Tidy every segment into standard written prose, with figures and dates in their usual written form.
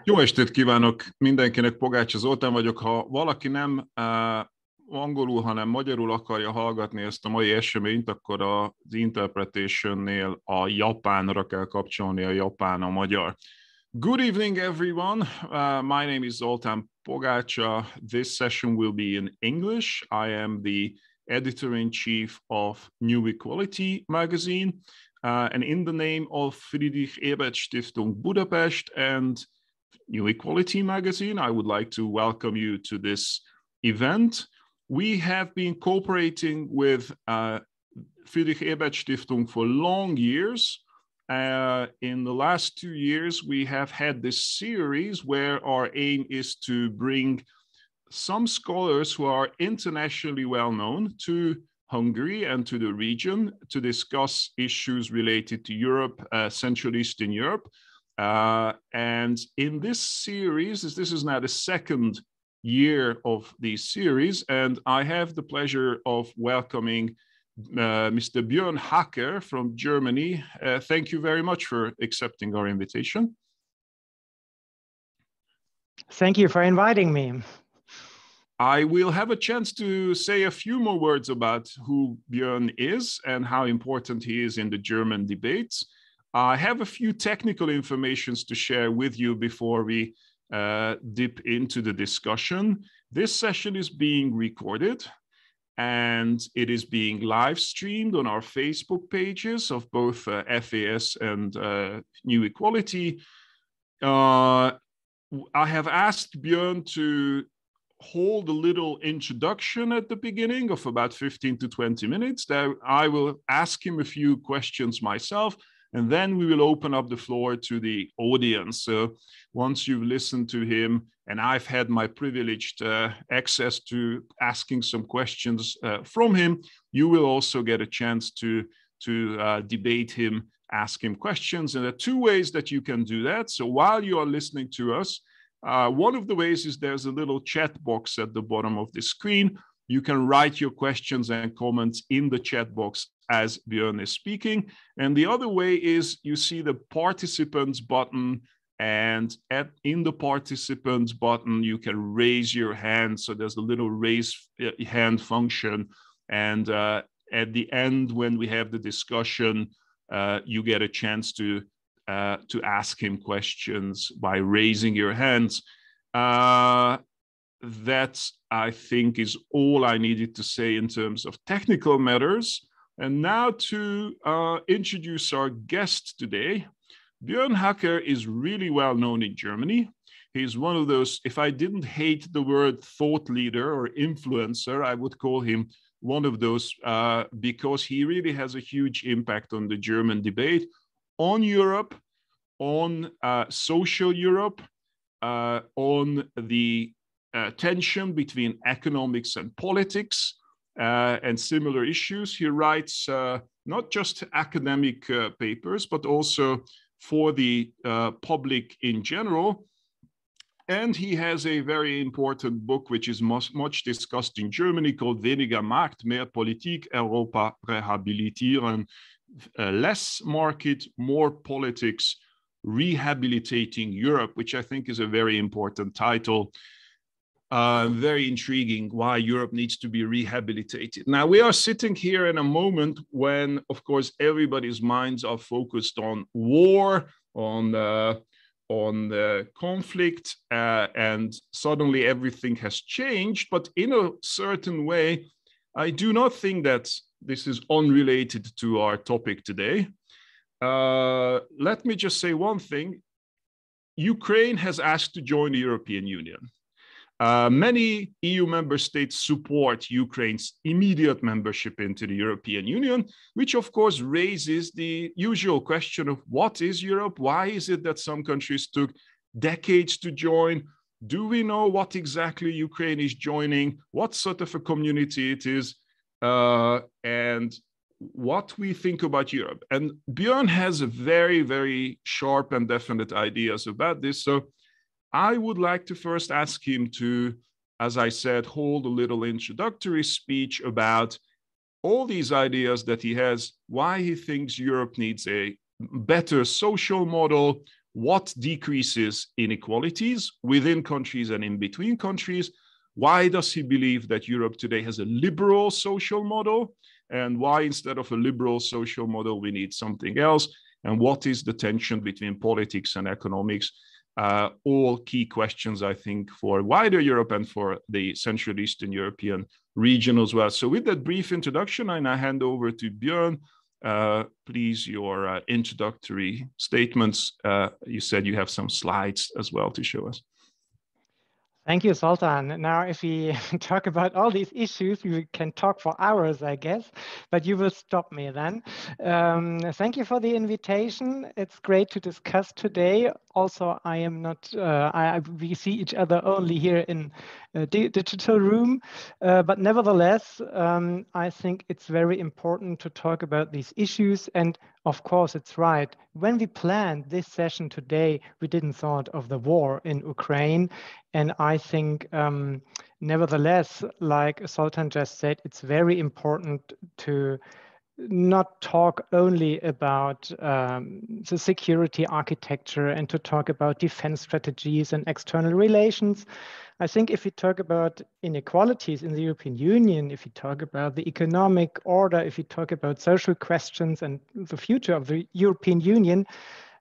Jó estét kívánok mindenkinek, Pogácsa Zoltán vagyok. Ha valaki nem angolul, hanem magyarul akarja hallgatni ezt a mai eseményt, akkor az interpretationnél a japánra kell kapcsolni, a japán, a magyar. Good evening, everyone. My name is Zoltán Pogácsa. This session will be in English. I am the editor-in-chief of New Equality magazine. And in the name of Friedrich Ebert Stiftung Budapest and New Equality magazine, I would like to welcome you to this event. We have been cooperating with Friedrich Ebert Stiftung for long years. In the last 2 years, we have had this series where our aim is to bring some scholars who are internationally well known to Hungary and to the region to discuss issues related to Europe, Central Eastern Europe. And in this series, this is now the second year of the series, and I have the pleasure of welcoming Mr. Björn Hacker from Germany. Thank you very much for accepting our invitation. Thank you for inviting me. I will have a chance to say a few more words about who Björn is and how important he is in the German debates. I have a few technical informations to share with you before we dip into the discussion. This session is being recorded and it is being live streamed on our Facebook pages of both FAS and New Equality. I have asked Björn to hold a little introduction at the beginning of about 15 to 20 minutes. There I will ask him a few questions myself, and then we will open up the floor to the audience. So once you've listened to him, and I've had my privileged access to asking some questions from him, you will also get a chance to debate him, ask him questions. And there are two ways that you can do that. So while you are listening to us, one of the ways is there's a little chat box at the bottom of the screen. You can write your questions and comments in the chat box as Björn is speaking. And the other way is you see the participants button, and in the participants button, you can raise your hand. So there's a little raise hand function. And at the end, when we have the discussion, you get a chance to ask him questions by raising your hands. That, I think, is all I needed to say in terms of technical matters. And now to introduce our guest today. Björn Hacker is really well known in Germany. He's one of those, if I didn't hate the word thought leader or influencer, I would call him one of those because he really has a huge impact on the German debate, on Europe, on social Europe, on the tension between economics and politics, and similar issues. He writes not just academic papers, but also for the public in general. And he has a very important book, which is much discussed in Germany, called Weniger Markt, mehr Politik, Europa rehabilitieren. Less market, more politics, rehabilitating Europe, which I think is a very important title. Very intriguing why Europe needs to be rehabilitated. Now, we are sitting here in a moment when, of course, everybody's minds are focused on war, on the conflict, and suddenly everything has changed. But in a certain way, I do not think that this is unrelated to our topic today. Let me just say one thing. Ukraine has asked to join the European Union. Many EU member states support Ukraine's immediate membership into the European Union, which of course raises the usual question of what is Europe? Why is it that some countries took decades to join? Do we know what exactly Ukraine is joining? What sort of a community it is? And what we think about Europe. And Björn has very, very sharp and definite ideas about this. So I would like to first ask him to, as I said, hold a little introductory speech about all these ideas that he has, why he thinks Europe needs a better social model, what decreases inequalities within countries and in between countries. Why does he believe that Europe today has a liberal social model? And why, instead of a liberal social model, we need something else? And what is the tension between politics and economics? All key questions, I think, for wider Europe and for the Central Eastern European region as well. So with that brief introduction, I now hand over to Björn. Please, your introductory statements. You said you have some slides as well to show us. Thank you, Sultan. Now, if we talk about all these issues, we can talk for hours, I guess, but you will stop me then. Thank you for the invitation. It's great to discuss today. Also, I am not, we see each other only here in a digital room, but nevertheless, I think it's very important to talk about these issues. And of course, it's right. When we planned this session today, we didn't thought of the war in Ukraine. And I think, nevertheless, like Sultan just said, it's very important to not talk only about the security architecture and to talk about defense strategies and external relations. I think if we talk about inequalities in the European Union, if we talk about the economic order, if we talk about social questions and the future of the European Union,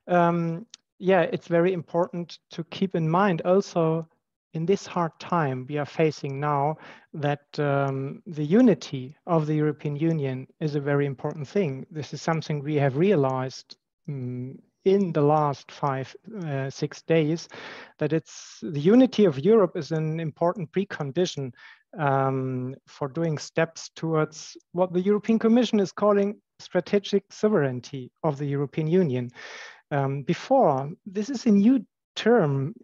yeah, it's very important to keep in mind also in this hard time we are facing now that the unity of the European Union is a very important thing. This is something we have realized in the last 5-6 days, that it's the unity of Europe is an important precondition for doing steps towards what the European Commission is calling strategic sovereignty of the European Union. Before, this is a new term.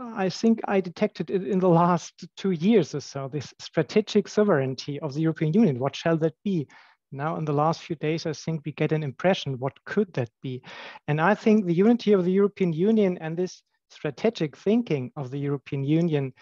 I think I detected it in the last 2 years or so, this strategic sovereignty of the European Union. What shall that be? Now, in the last few days, I think we get an impression, what could that be? And I think the unity of the European Union and this strategic thinking of the European Union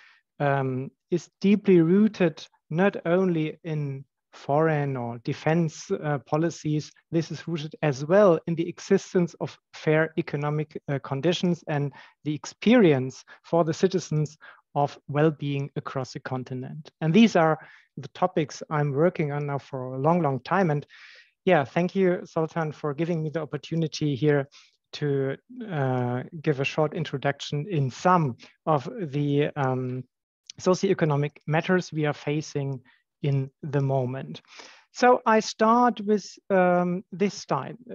is deeply rooted not only in foreign or defense policies. This is rooted as well in the existence of fair economic conditions and the experience for the citizens of well-being across the continent. And these are the topics I'm working on now for a long, long time. And yeah, thank you, Sultan, for giving me the opportunity here to give a short introduction in some of the socioeconomic matters we are facing in the moment. So I start with this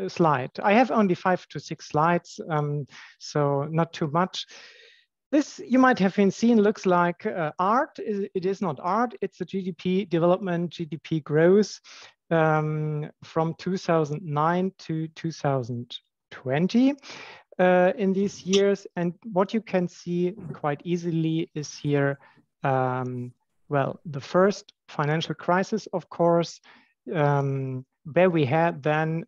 slide. I have only 5 to 6 slides, so not too much. This, you might have been seen, looks like art. It is not art, it's a GDP development, GDP growth from 2009 to 2020 in these years. And what you can see quite easily is here, well, the first financial crisis, of course, where we had then,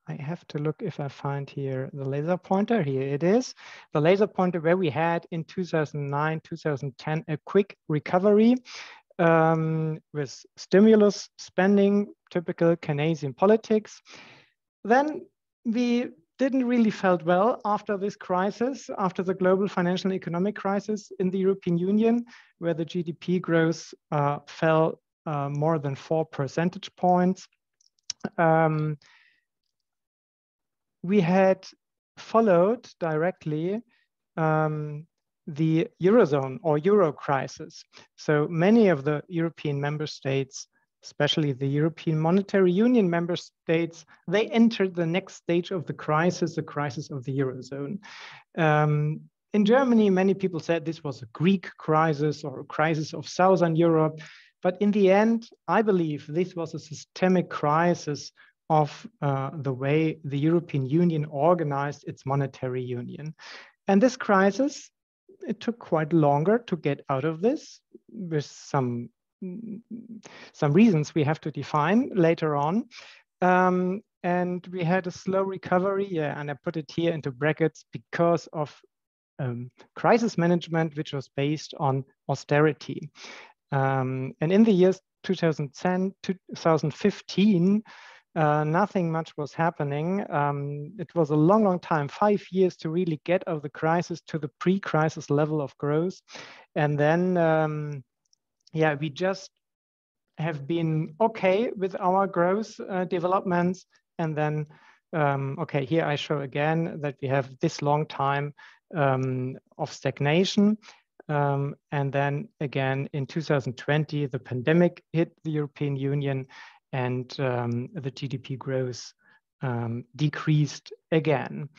I have to look if I find here the laser pointer, here it is, the laser pointer where we had in 2009, 2010, a quick recovery with stimulus spending, typical Keynesian politics. Then we didn't really felt well after this crisis, after the global financial and economic crisis in the European Union, where the GDP growth fell more than 4 percentage points. We had followed directly the Eurozone or Euro crisis. So many of the European member states, especially the European Monetary Union member states, they entered the next stage of the crisis of the Eurozone. In Germany, many people said this was a Greek crisis or a crisis of Southern Europe. But in the end, I believe this was a systemic crisis of the way the European Union organized its monetary union. And this crisis, it took quite longer to get out of this, with some reasons we have to define later on. And we had a slow recovery, yeah, and I put it here into brackets because of crisis management, which was based on austerity. And in the years 2010 to 2015, nothing much was happening. It was a long, long time, 5 years to really get out of the crisis to the pre-crisis level of growth. And then, yeah, we just have been okay with our growth developments. And then, okay, here I show again that we have this long time of stagnation. And then again, in 2020, the pandemic hit the European Union and the GDP growth decreased again.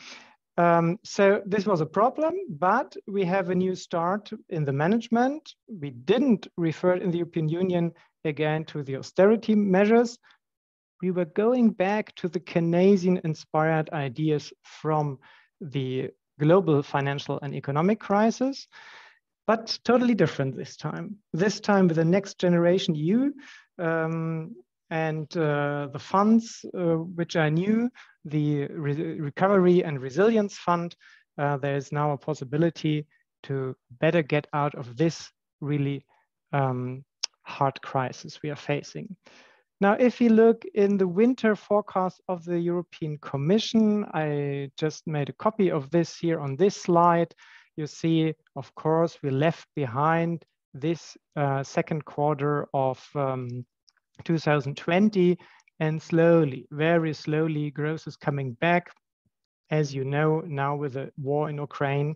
So this was a problem, but we have a new start in the management. We didn't refer in the European Union again to the austerity measures. We were going back to the Keynesian-inspired ideas from the global financial and economic crisis, but totally different this time. This time with the Next Generation EU and the funds which are new, the Recovery and Resilience Fund, there is now a possibility to better get out of this really hard crisis we are facing. Now, if you look in the winter forecast of the European Commission, I just made a copy of this here on this slide. You see, of course, we left behind this second quarter of 2020, and slowly, very slowly, growth is coming back. As you know, now with the war in Ukraine,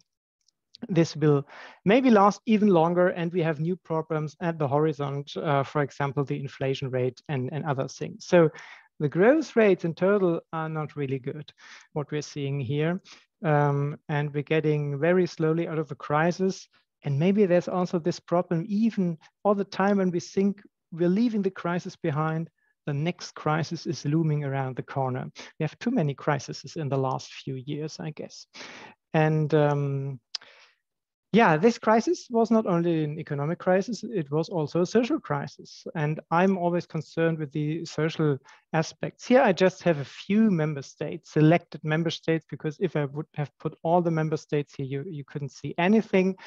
this will maybe last even longer, and we have new problems at the horizon, for example, the inflation rate and other things. So the growth rates in total are not really good, what we're seeing here. And we're getting very slowly out of the crisis. And maybe there's also this problem, even all the time when we think we're leaving the crisis behind, the next crisis is looming around the corner. We have too many crises in the last few years, I guess. And yeah, this crisis was not only an economic crisis, it was also a social crisis. And I'm always concerned with the social aspects. Here, I just have a few member states, selected member states, because if I would have put all the member states here, you couldn't see anything.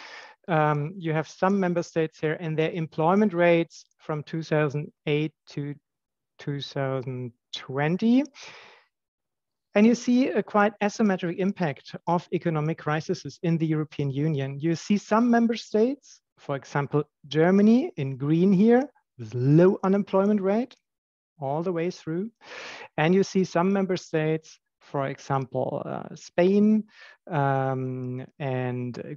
You have some member states here and their employment rates from 2008 to 2020. And you see a quite asymmetric impact of economic crises in the European Union. You see some member states, for example, Germany in green here, with low unemployment rate all the way through. And you see some member states, for example, Spain and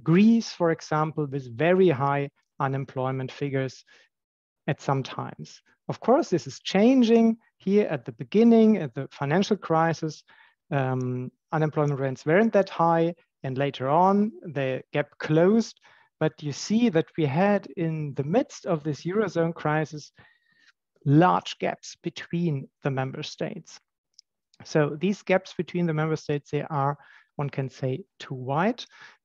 Greece, for example, with very high unemployment figures at some times. Of course, this is changing here at the beginning, at the financial crisis. Unemployment rates weren't that high, and later on the gap closed. But you see that we had in the midst of this Eurozone crisis, large gaps between the member states. So these gaps between the member states, they are, one can say, too wide.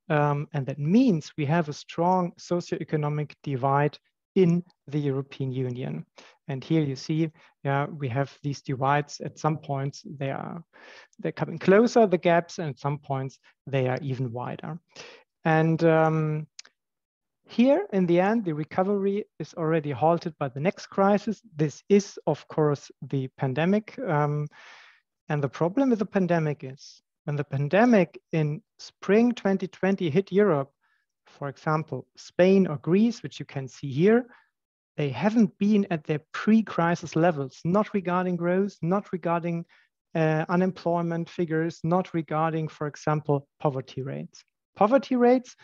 And that means we have a strong socioeconomic divide in the European Union. And here you see, we have these divides. At some points, they're coming closer, the gaps, and at some points, they are even wider. And here, in the end, the recovery is already halted by the next crisis. This is, of course, the pandemic. And the problem with the pandemic is, when the pandemic in spring 2020 hit Europe, for example, Spain or Greece, which you can see here, they haven't been at their pre-crisis levels, not regarding growth, not regarding unemployment figures, not regarding, for example, poverty rates. Poverty rates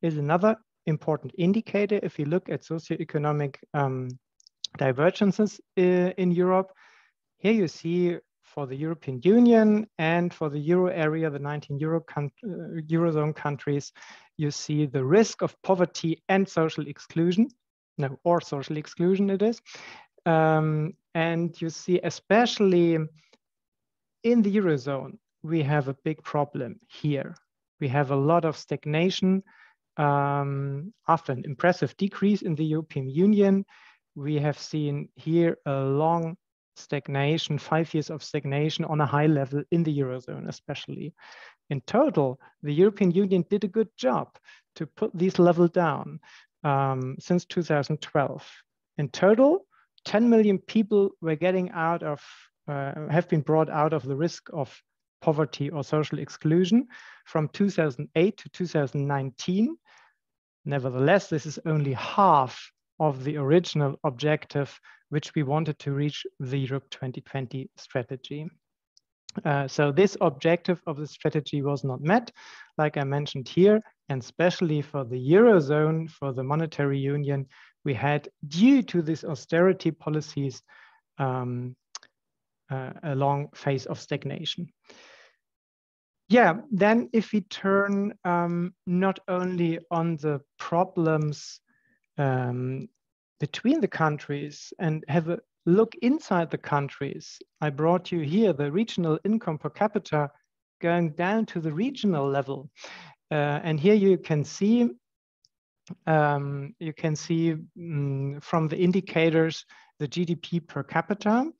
is another important indicator if you look at socioeconomic divergences in Europe. Here you see for the European Union and for the Euro area, the 19 Eurozone countries, you see the risk of poverty and social exclusion. No, or social exclusion it is. And you see, especially in the Eurozone, we have a big problem here. We have a lot of stagnation. After an impressive decrease in the European Union, we have seen here a long stagnation, 5 years of stagnation on a high level in the Eurozone, especially. In total, the European Union did a good job to put this level down since 2012. In total, 10 million people were getting out of have been brought out of the risk of poverty or social exclusion from 2008 to 2019. Nevertheless, this is only half of the original objective which we wanted to reach the Europe 2020 strategy. So this objective of the strategy was not met, like I mentioned here, and especially for the Eurozone, for the monetary union, we had, due to these austerity policies, a long phase of stagnation. Yeah, then if we turn not only on the problems between the countries and have a look inside the countries, I brought you here the regional income per capita going down to the regional level. And here you can see from the indicators the GDP per capita,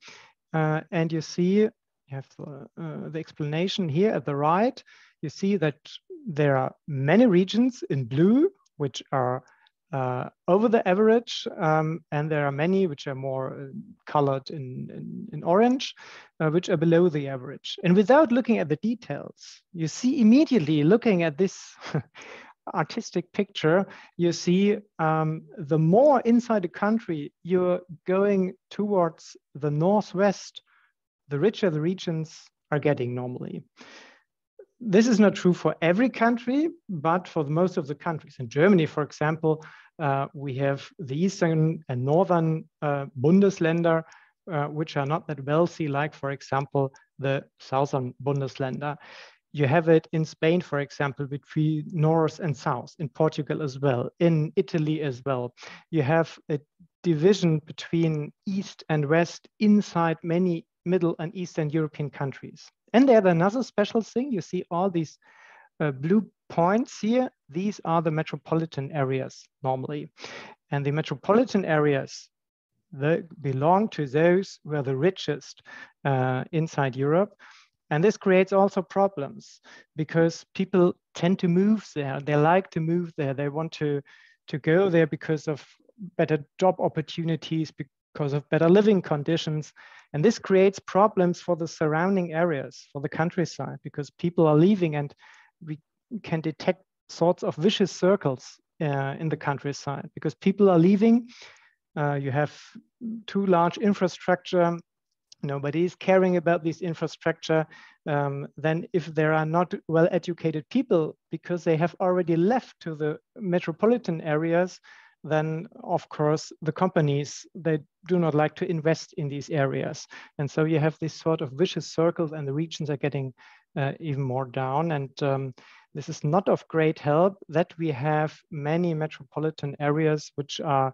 and you see you have the explanation here at the right. You see that there are many regions in blue which are over the average, and there are many which are more colored in orange, which are below the average. And without looking at the details, you see immediately, looking at this artistic picture, you see the more inside the country you're going towards the northwest, the richer the regions are getting normally. This is not true for every country, but for most of the countries. In Germany, for example, we have the eastern and northern Bundesländer, which are not that wealthy, like, for example, the southern Bundesländer. You have it in Spain, for example, between north and south, in Portugal as well, in Italy as well. You have a division between east and west inside many Middle and Eastern European countries. And there's another special thing. You see all these blue points here. These are the metropolitan areas normally. And the metropolitan areas, they belong to those who are the richest inside Europe. And this creates also problems because people tend to move there. They like to move there. They want to go there because of better job opportunities, because of better living conditions. And this creates problems for the surrounding areas, for the countryside, because people are leaving, and we can detect sorts of vicious circles in the countryside because people are leaving. You have too large infrastructure. Nobody is caring about this infrastructure. Then if there are not well-educated people because they have already left to the metropolitan areas, then of course the companies, they do not like to invest in these areas. And so you have this sort of vicious circle, and the regions are getting even more down. And this is not of great help that we have many metropolitan areas which are,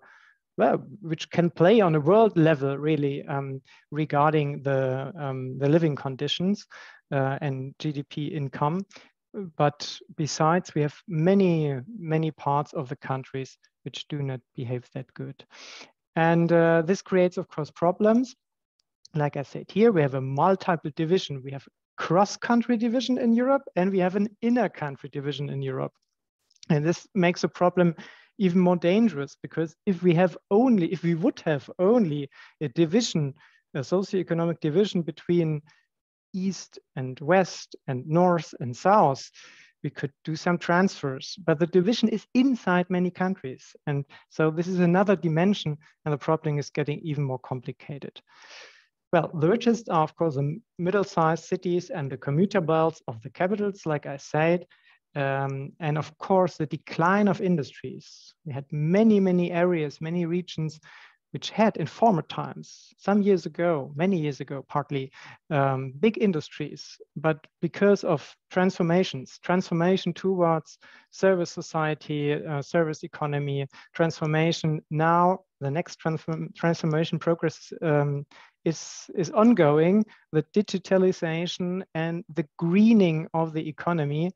well, which can play on a world level really regarding the living conditions and GDP income. But besides, we have many parts of the countries which do not behave that good. And this creates, of course, problems. Like I said, here we have a multiple division. We have cross-country division in Europe, and we have an inner country division in Europe. And this makes a problem even more dangerous, because if we would have only a division, a socioeconomic division between east and west and north and south, we could do some transfers, but the division is inside many countries. And so this is another dimension, and the problem is getting even more complicated. Well, the richest are, of course, the middle-sized cities and the commuter belts of the capitals, like I said. And of course, the decline of industries. We had many areas, many regions which had in former times, some years ago, many years ago, partly big industries, but because of transformation towards service society, service economy, transformation. Now the next transformation progress is ongoing, the digitalization and the greening of the economy.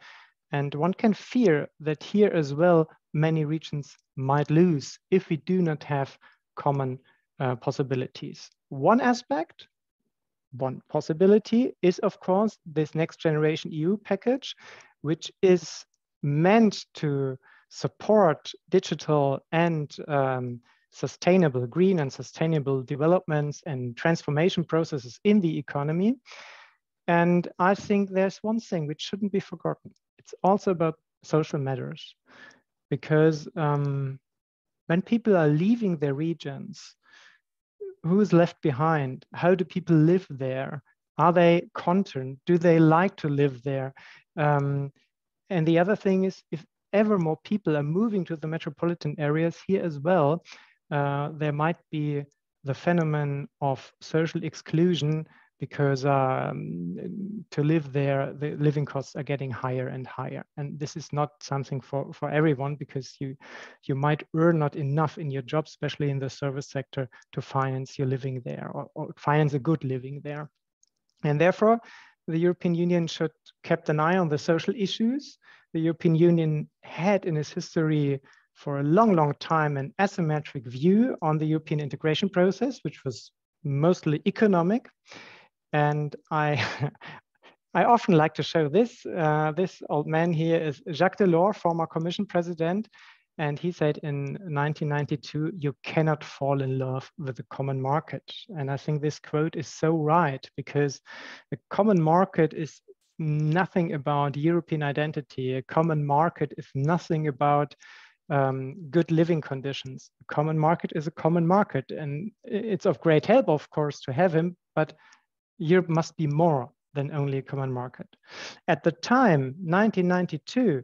And one can fear that here as well, many regions might lose if we do not have common possibilities. One possibility is, of course, this Next Generation EU package, which is meant to support digital and sustainable, green and sustainable developments and transformation processes in the economy. And I think there's one thing which shouldn't be forgotten. It's also about social matters, because when people are leaving their regions, who is left behind? How do people live there? Are they content? Do they like to live there? And the other thing is, if ever more people are moving to the metropolitan areas here as well, there might be the phenomenon of social exclusion, because to live there, the living costs are getting higher and higher. And this is not something for everyone, because you might earn not enough in your job, especially in the service sector, to finance your living there, or finance a good living there. And therefore, the European Union should keep an eye on the social issues. The European Union had in its history for a long, long time an asymmetric view on the European integration process, which was mostly economic. And I often like to show this. This old man here is Jacques Delors, former Commission president. And he said in 1992, you cannot fall in love with the common market. And I think this quote is so right, because the common market is nothing about European identity. A common market is nothing about good living conditions. A common market is a common market. And it's of great help, of course, to have him, but Europe must be more than only a common market. At the time, 1992,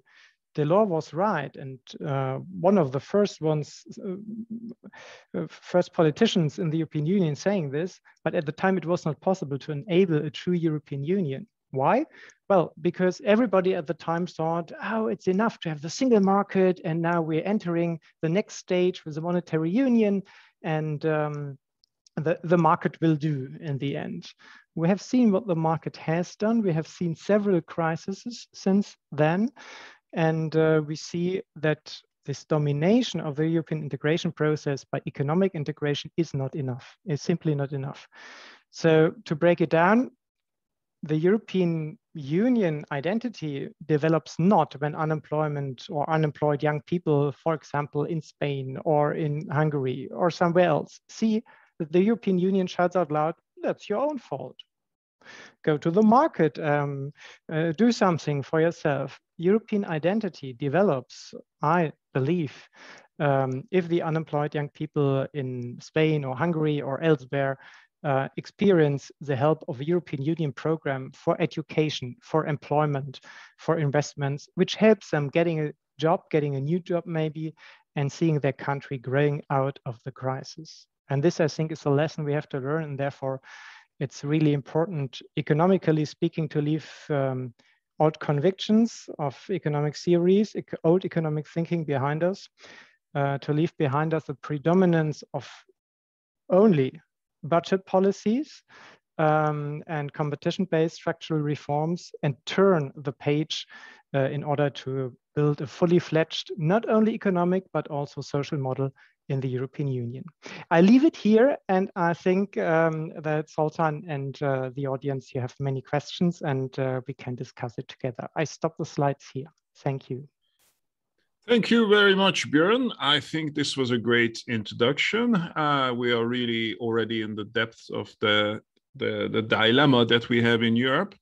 Delors was right, and one of the first politicians in the European Union saying this, but at the time it was not possible to enable a true European Union. Why? Well, because everybody at the time thought, oh, it's enough to have the single market, and now we're entering the next stage with the monetary union, and the market will do in the end. We have seen what the market has done. We have seen several crises since then. And we see that this domination of the European integration process by economic integration is not enough. It's simply not enough. So to break it down, the European Union identity develops not when unemployment or unemployed young people, for example, in Spain or in Hungary or somewhere else, see that the European Union shouts out loud, that's your own fault. Go to the market, do something for yourself. European identity develops, I believe, if the unemployed young people in Spain or Hungary or elsewhere experience the help of a European Union program for education, for employment, for investments, which helps them getting a job, getting a new job maybe, and seeing their country growing out of the crisis. And this, I think, is a lesson we have to learn, and therefore it's really important, economically speaking, to leave old convictions of economic theories, old economic thinking behind us, to leave behind us the predominance of only budget policies and competition-based structural reforms, and turn the page in order to build a fully fledged, not only economic, but also social model in the European Union. I leave it here, and I think that Sultan and the audience, you have many questions, and we can discuss it together. I stop the slides here. Thank you. Thank you very much, Björn. I think this was a great introduction. We are really already in the depth of the dilemma that we have in Europe.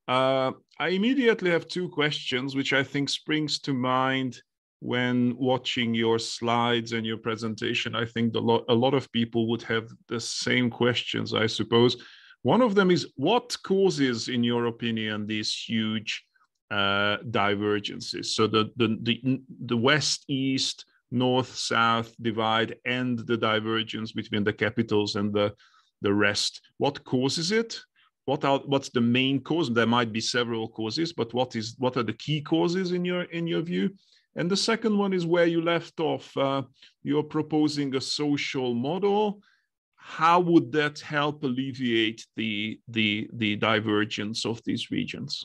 I immediately have two questions, which I think springs to mind when watching your slides and your presentation. I think a lot of people would have the same questions, I suppose. One of them is, what causes, in your opinion, these huge divergences? So the west-east, north-south divide and the divergence between the capitals and the rest. What causes it? What's the main cause? There might be several causes, but what are the key causes in your view? And the second one is where you left off. You're proposing a social model. How would that help alleviate the divergence of these regions?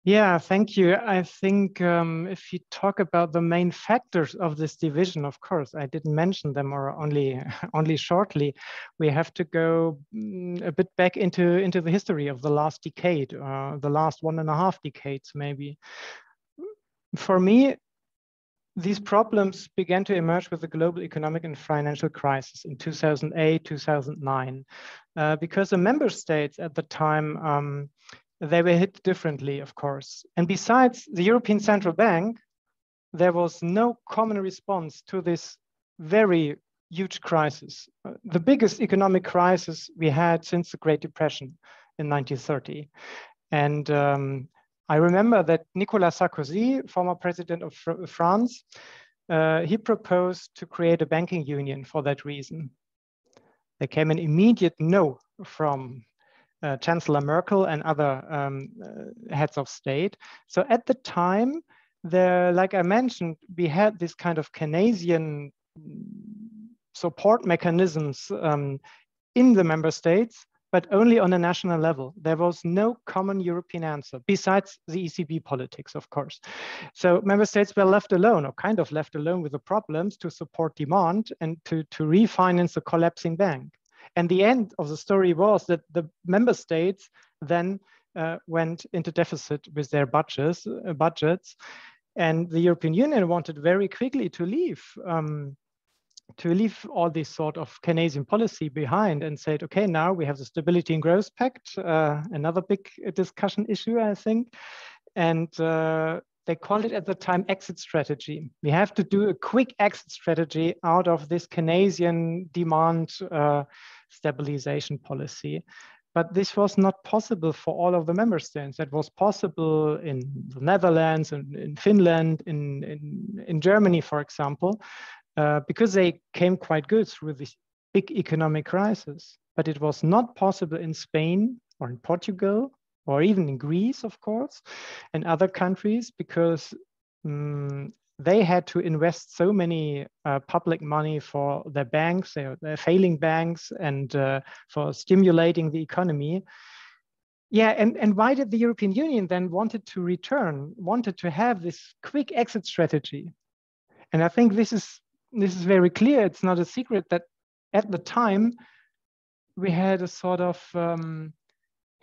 Yeah, thank you. I think if you talk about the main factors of this division, of course, I didn't mention them, or only shortly. We have to go a bit back into the history of the last decade, the last 1.5 decades, maybe. For me, these problems began to emerge with the global economic and financial crisis in 2008, 2009, because the member states at the time, they were hit differently, of course. And besides the European Central Bank, there was no common response to this very huge crisis, the biggest economic crisis we had since the Great Depression in 1930. And I remember that Nicolas Sarkozy, former president of France, he proposed to create a banking union for that reason. There came an immediate no from Chancellor Merkel and other heads of state. So at the time, like I mentioned, we had this kind of Keynesian support mechanisms in the member states, but only on a national level. There was no common European answer, besides the ECB politics, of course. So member states were left alone, or kind of left alone with the problems to support demand and to refinance a collapsing bank. And the end of the story was that the member states then went into deficit with their budgets, and the European Union wanted very quickly to leave all this sort of Keynesian policy behind and said, okay, now we have the Stability and Growth Pact, another big discussion issue, I think. And they called it at the time exit strategy. We have to do a quick exit strategy out of this Keynesian demand stabilization policy. But this was not possible for all of the member states. That was possible in the Netherlands and in Finland, in Germany, for example, because they came quite good through this big economic crisis. But it was not possible in Spain or in Portugal or even in Greece, of course, and other countries, because they had to invest so many public money for their banks, their failing banks, and for stimulating the economy. Yeah, and why did the European Union then wanted to have this quick exit strategy? And I think this is very clear. It's not a secret that at the time we had a sort of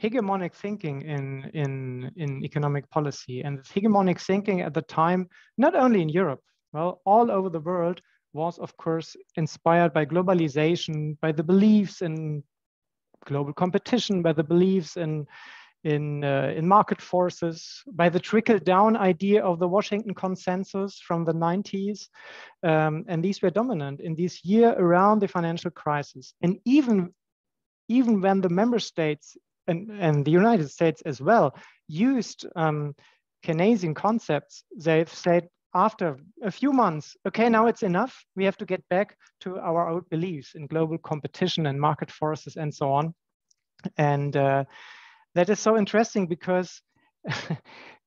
hegemonic thinking in economic policy. And hegemonic thinking at the time, not only in Europe, well, all over the world, was of course inspired by globalization, by the beliefs in global competition, by the beliefs in market forces, by the trickle-down idea of the Washington Consensus from the 90s. And these were dominant in this year around the financial crisis. And even when the member states and the United States as well used Keynesian concepts, they've said after a few months, okay, now it's enough. We have to get back to our old beliefs in global competition and market forces and so on. And that is so interesting because,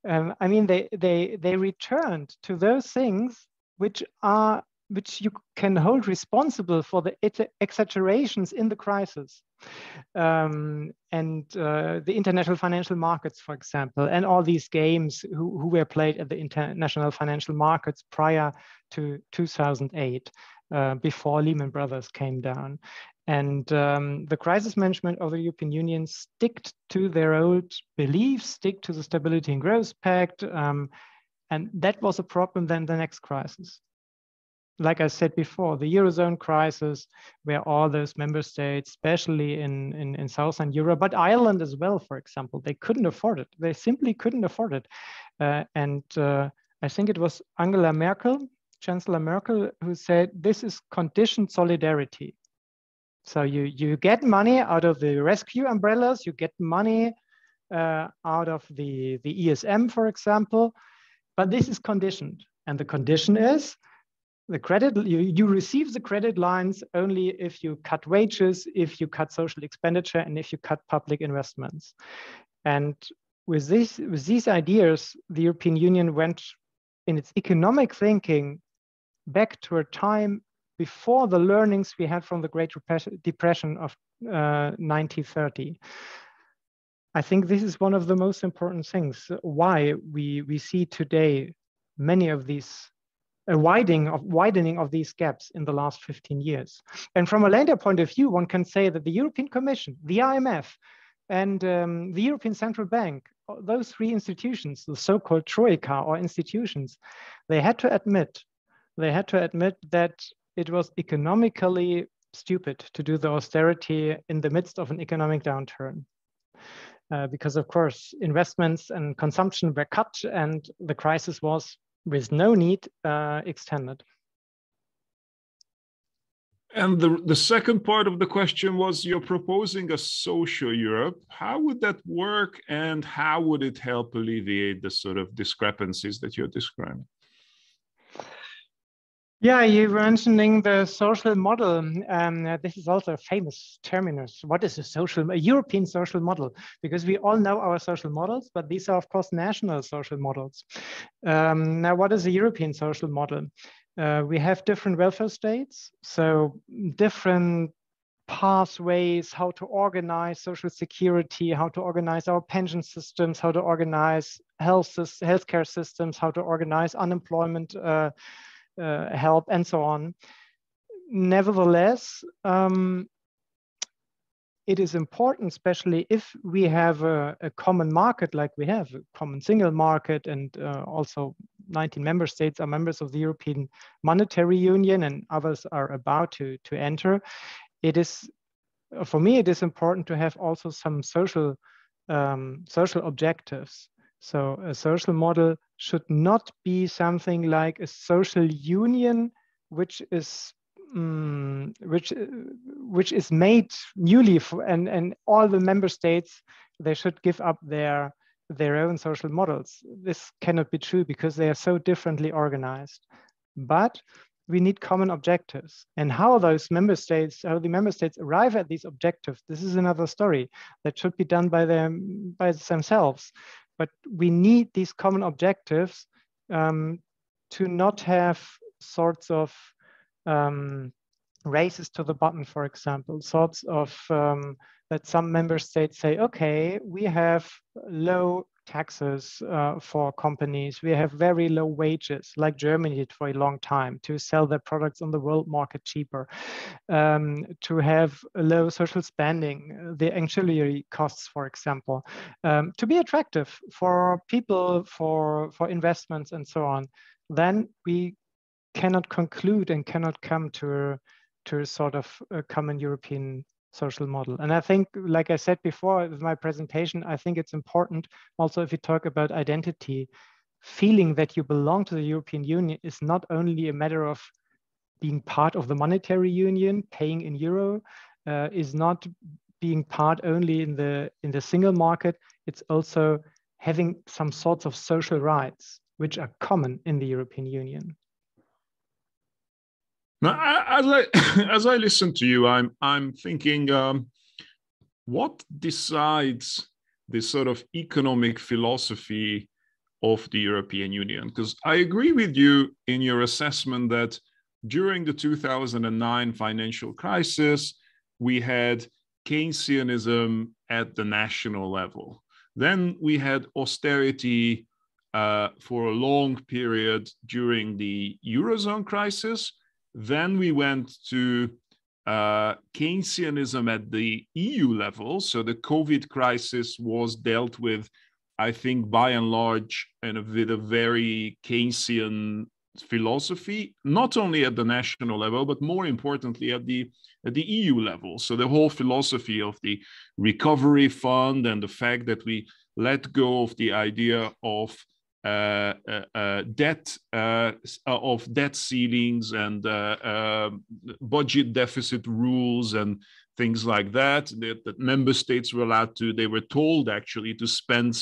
I mean, they returned to those things which you can hold responsible for the exaggerations in the crisis. And the international financial markets, for example, and all these games who were played at the international financial markets prior to 2008, before Lehman Brothers came down. And the crisis management of the European Union stick to their old beliefs, stick to the Stability and Growth Pact. And that was a problem then the next crisis. Like I said before, the Eurozone crisis, where all those member states, especially in Southern Europe, but Ireland as well, for example, they couldn't afford it. They simply couldn't afford it. And I think it was Angela Merkel, Chancellor Merkel, who said, this is conditioned solidarity. So you get money out of the rescue umbrellas, you get money out of the ESM, for example, but this is conditioned. And the condition is the credit, you receive the credit lines only if you cut wages, if you cut social expenditure, and if you cut public investments. And with these ideas, the European Union went in its economic thinking back to a time before the learnings we had from the Great Depression of 1930. I think this is one of the most important things, why we see today many of these widening of these gaps in the last 15 years. And from a later point of view, one can say that the European Commission, the IMF, and the European Central Bank, those three institutions, the so-called troika or institutions, they had to admit they had to admit that it was economically stupid to do the austerity in the midst of an economic downturn. Because of course, investments and consumption were cut and the crisis was, with no need, extended. And the second part of the question was, you're proposing a social Europe. How would that work, and how would it help alleviate the sort of discrepancies that you're describing? Yeah, you were mentioning the social model. This is also a famous terminus. What is a European social model? Because we all know our social models, but these are, of course, national social models. Now, what is a European social model? We have different welfare states, so different pathways, how to organize social security, how to organize our pension systems, how to organize healthcare systems, how to organize unemployment help, and so on. Nevertheless, it is important, especially if we have a common market like we have, a common single market, and also 19 member states are members of the European Monetary Union and others are about to enter. It is, for me, it is important to have also some social objectives. So a social model should not be something like a social union, which is made newly and all the member states, they should give up their own social models. This cannot be true because they are so differently organized. But we need common objectives, and how the member states arrive at these objectives, this is another story that should be done by themselves. But we need these common objectives to not have sorts of races to the bottom, for example, sorts of that some member states say, okay, we have low taxes for companies, we have very low wages, like Germany did for a long time, to sell their products on the world market cheaper, to have low social spending, the ancillary costs, for example, to be attractive for people, for investments, and so on. Then we cannot conclude and cannot come to a sort of a common European social model. And I think, like I said before with my presentation, I think it's important also, if you talk about identity, feeling that you belong to the European Union is not only a matter of being part of the monetary union, paying in euro, is not being part only in the single market. It's also having some sorts of social rights which are common in the European Union. Now, as I listen to you, I'm thinking, what decides the sort of economic philosophy of the European Union? Because I agree with you in your assessment that during the 2009 financial crisis, we had Keynesianism at the national level. Then we had austerity for a long period during the Eurozone crisis. Then we went to Keynesianism at the EU level. So the COVID crisis was dealt with, I think, by and large, and with a very Keynesian philosophy, not only at the national level, but more importantly at the EU level. So the whole philosophy of the recovery fund and the fact that we let go of the idea of debt ceilings and budget deficit rules and things like that, that member states were allowed to, they were told actually to spend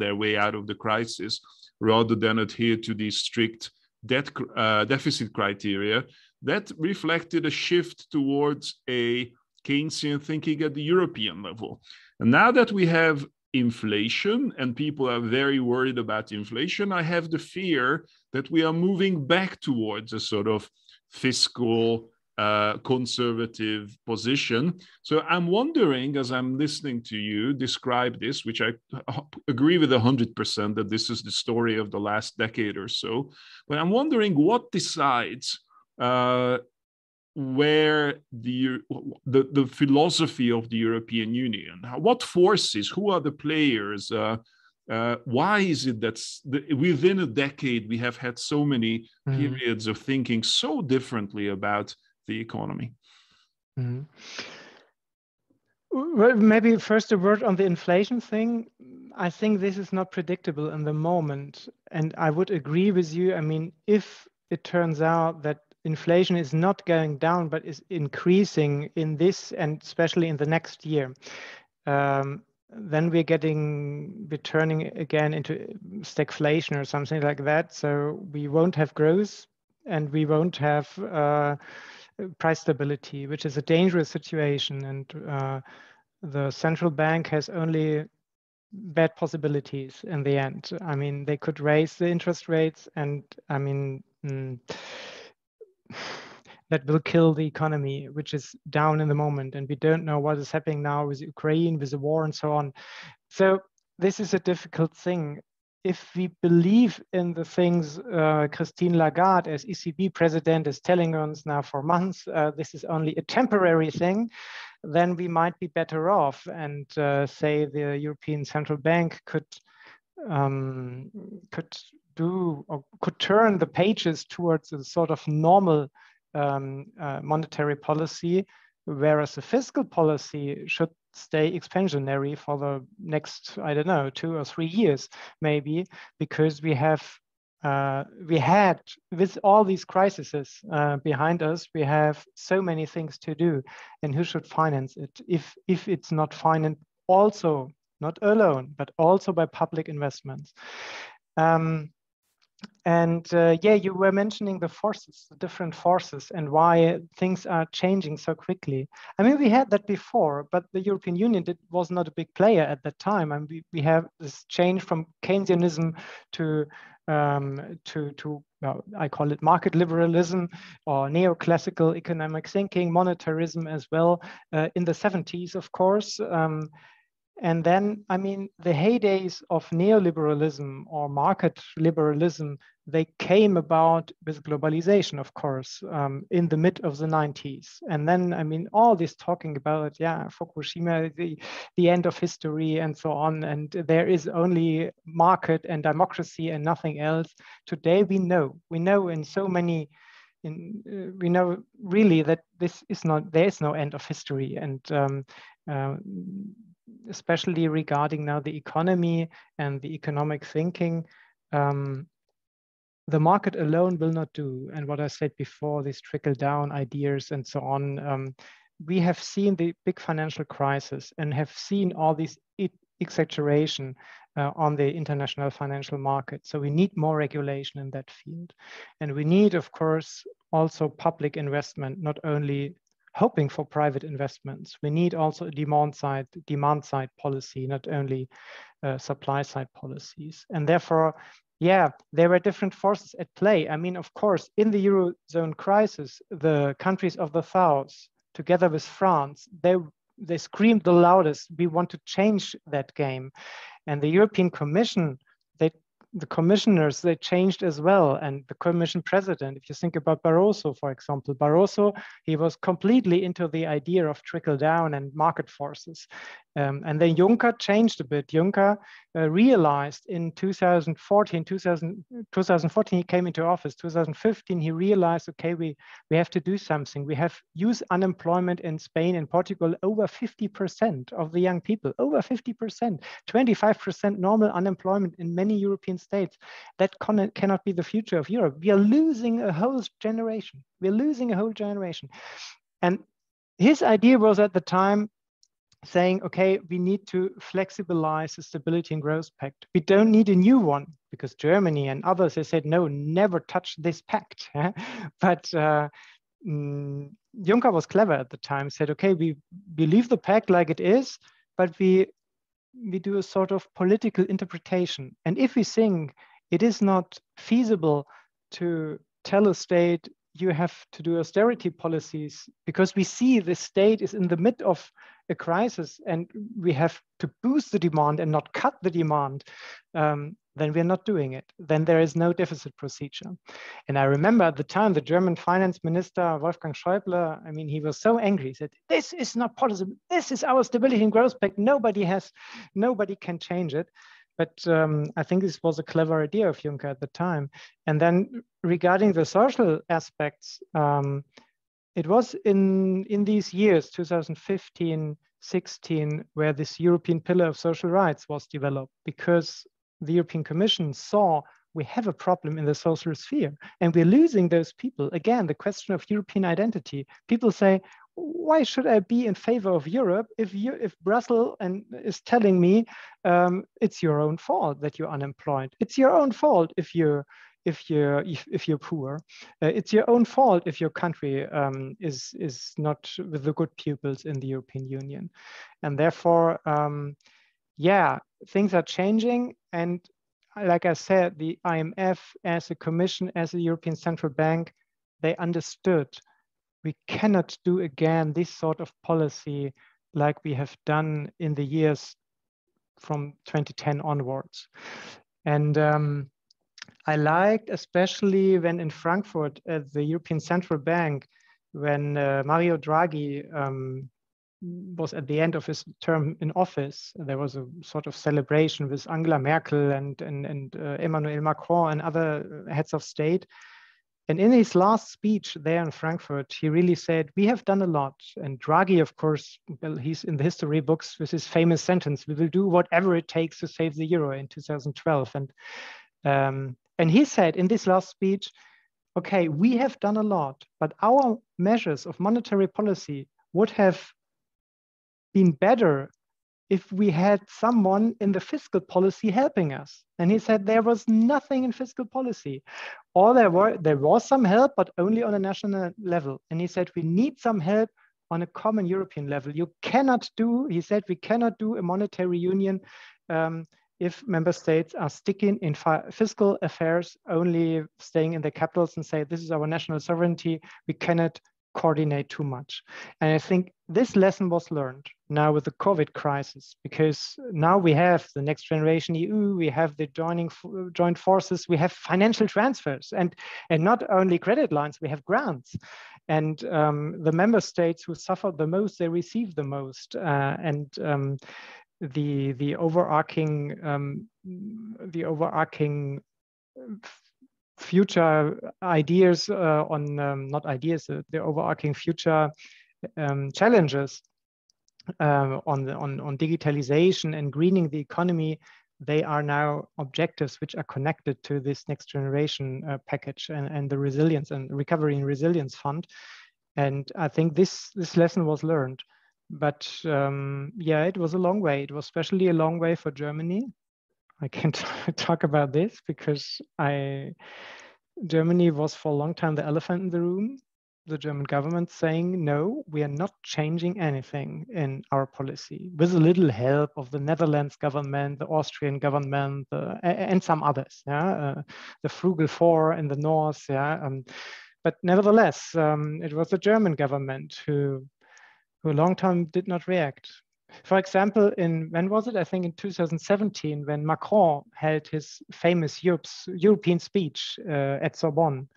their way out of the crisis rather than adhere to these strict deficit criteria. That reflected a shift towards a Keynesian thinking at the European level. And now that we have inflation and people are very worried about inflation, I have the fear that we are moving back towards a sort of fiscal conservative position. So I'm wondering, as I'm listening to you describe this, which I agree with 100% that this is the story of the last decade or so, but I'm wondering what decides where the philosophy of the European Union, what forces, who are the players, Why is it that within a decade we have had so many periods of thinking so differently about the economy? Well, maybe first a word on the inflation thing. I think this is not predictable in the moment. And I would agree with you. I mean, if it turns out that inflation is not going down, but is increasing in this and especially in the next year, then we're turning again into stagflation or something like that. So we won't have growth and we won't have price stability, which is a dangerous situation. And the central bank has only bad possibilities in the end. I mean, they could raise the interest rates, and I mean, that will kill the economy, which is down in the moment. And we don't know what is happening now with Ukraine, with the war and so on. So this is a difficult thing. If we believe in the things Christine Lagarde as ECB president is telling us now for months, this is only a temporary thing, then we might be better off. And say the European Central Bank could turn the pages towards a sort of normal monetary policy, whereas the fiscal policy should stay expansionary for the next, I don't know, 2 or 3 years, maybe, because we had with all these crises behind us, we have so many things to do, and who should finance it if it's not financed also, not alone, but also by public investments. Yeah, you were mentioning the forces, the different forces, and why things are changing so quickly. I mean, we had that before, but the European Union was not a big player at that time. And we have this change from Keynesianism to well, I call it market liberalism or neoclassical economic thinking, monetarism as well, in the 70s, of course. And then, I mean, the heydays of neoliberalism or market liberalism, they came about with globalization, of course, in the mid of the 90s. And then, I mean, all this talking about, yeah, Fukushima, the end of history and so on, and there is only market and democracy and nothing else. Today, we know in so many, we know really that there is no end of history. And especially regarding now the economy and the economic thinking, the market alone will not do. And what I said before, these trickle-down ideas and so on, we have seen the big financial crisis and have seen all this exaggeration on the international financial market. So we need more regulation in that field. And we need, of course, also public investment, not only hoping for private investments. We need also a demand side policy, not only supply side policies. And therefore, yeah, there were different forces at play. I mean, of course, in the Eurozone crisis, the countries of the South, together with France, they screamed the loudest, we want to change that game. And the European Commission, the commissioners, they changed as well. And the commission president, if you think about Barroso, for example, Barroso, he was completely into the idea of trickle down and market forces. And then Juncker changed a bit. Juncker realized in 2014, he came into office. 2015, he realized, okay, we have to do something. We have youth unemployment in Spain and Portugal, over 50% of the young people, over 50%, 25% normal unemployment in many European states. That cannot be the future of Europe. We are losing a whole generation. We're losing a whole generation. And his idea was at the time saying, okay, we need to flexibilize the Stability and Growth Pact. We don't need a new one, because Germany and others, they said, no, never touch this pact. But Juncker was clever at the time, said, okay, we leave the pact like it is, but we do a sort of political interpretation. And if we think it is not feasible to tell a state, you have to do austerity policies, because we see the state is in the midst of a crisis and we have to boost the demand and not cut the demand, then we're not doing it. Then there is no deficit procedure. And I remember at the time, the German finance minister, Wolfgang Schäuble, I mean, he was so angry. He said, this is not possible. This is our Stability and Growth Pact. Nobody can change it. But I think this was a clever idea of Juncker at the time. And then regarding the social aspects, it was in these years, 2015, 16, where this European pillar of social rights was developed, because the European Commission saw we have a problem in the social sphere and we're losing those people. Again, the question of European identity. People say, why should I be in favor of Europe if Brussels is telling me it's your own fault that you're unemployed? It's your own fault if you're poor. It's your own fault if your country is not with the good pupils in the European Union. And therefore, yeah, things are changing. And like I said, the IMF as a commission, as a European Central Bank, they understood we cannot do again this sort of policy like we have done in the years from 2010 onwards. And I liked, especially when in Frankfurt at the European Central Bank, when Mario Draghi was at the end of his term in office, there was a sort of celebration with Angela Merkel and Emmanuel Macron and other heads of state. And in his last speech there in Frankfurt, he really said, we have done a lot. And Draghi, of course, well, he's in the history books with his famous sentence, we will do whatever it takes to save the euro in 2012. And he said in this last speech, okay, we have done a lot, but our measures of monetary policy would have been better if we had someone in the fiscal policy helping us. And he said there was nothing in fiscal policy. Or there was some help, but only on a national level. And he said we need some help on a common European level. You cannot do, he said, we cannot do a monetary union if member states are sticking in fiscal affairs, only staying in their capitals and say, this is our national sovereignty. We cannot coordinate too much. And I think this lesson was learned now with the COVID crisis, because now we have the next generation EU, we have the joint forces, we have financial transfers, and not only credit lines, we have grants. And the member states who suffered the most, they receive the most. The overarching future ideas not ideas, the overarching future challenges on digitalization and greening the economy, they are now objectives which are connected to this next generation package and the resilience and recovery and resilience fund. And I think this lesson was learned. But yeah, it was a long way. It was especially a long way for Germany. I can't talk about this because Germany was for a long time the elephant in the room. The German government saying, no, we are not changing anything in our policy, with a little help of the Netherlands government, the Austrian government, and some others, yeah? The Frugal Four in the north. Yeah? But nevertheless, it was the German government who a long time did not react. For example, when was it? I think in 2017, when Macron held his famous European speech at Sorbonne.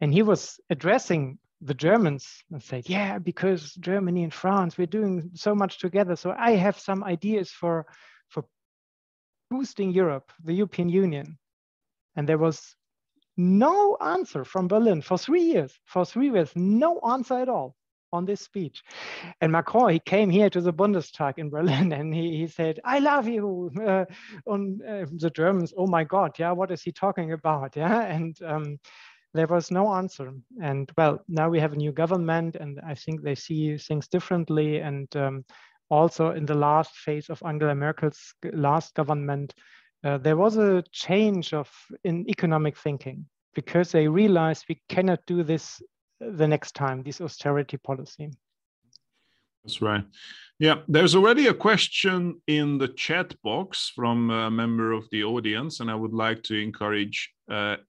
And he was addressing the Germans and said, yeah, because Germany and France, we're doing so much together. So I have some ideas for boosting Europe, the European Union. And there was no answer from Berlin for 3 years. For 3 years, no answer at all on this speech. And Macron, he came here to the Bundestag in Berlin and he said, I love you. The Germans, oh my God, yeah, what is he talking about? Yeah, and there was no answer. And well, now we have a new government and I think they see things differently. And also in the last phase of Angela Merkel's last government, there was a change in economic thinking, because they realized we cannot do this the next time, this austerity policy. That's right. Yeah, there's already a question in the chat box from a member of the audience, and I would like to encourage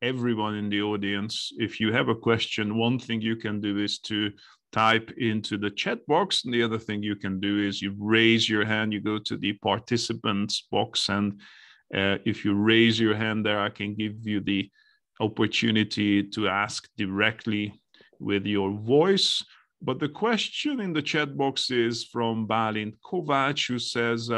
everyone in the audience, if you have a question, one thing you can do is to type into the chat box, and the other thing you can do is you raise your hand, you go to the participants box, and if you raise your hand there, I can give you the opportunity to ask directly with your voice. But the question in the chat box is from Balint Kovac, who says,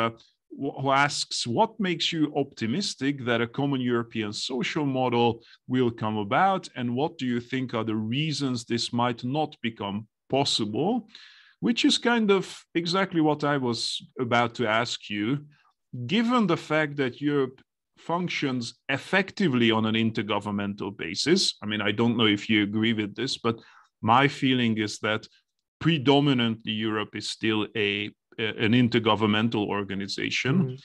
who asks, what makes you optimistic that a common European social model will come about? And what do you think are the reasons this might not become possible? Which is kind of exactly what I was about to ask you. Given the fact that Europe functions effectively on an intergovernmental basis, I mean, I don't know if you agree with this, but my feeling is that predominantly Europe is still an intergovernmental organization,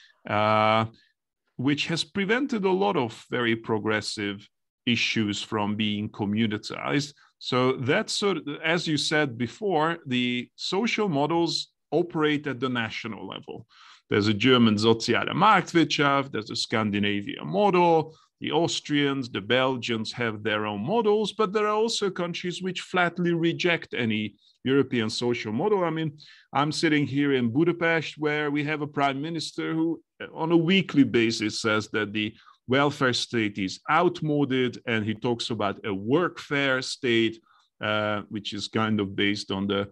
which has prevented a lot of very progressive issues from being communitized. So that's sort of, as you said before, the social models operate at the national level. There's a German soziale Marktwirtschaft, there's a Scandinavian model, the Austrians, the Belgians have their own models, but there are also countries which flatly reject any European social model. I mean, I'm sitting here in Budapest where we have a prime minister who on a weekly basis says that the welfare state is outmoded, and he talks about a workfare state, which is kind of based on the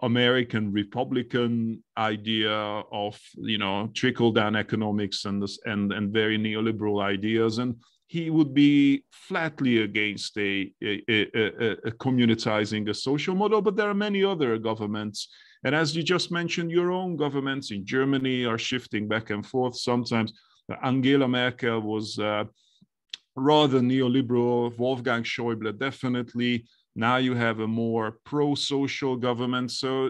American Republican idea of, you know, trickle-down economics and very neoliberal ideas. And he would be flatly against a communitizing a social model. But there are many other governments. And as you just mentioned, your own governments in Germany are shifting back and forth. Sometimes Angela Merkel was rather neoliberal, Wolfgang Schäuble definitely. Now you have a more pro-social government. So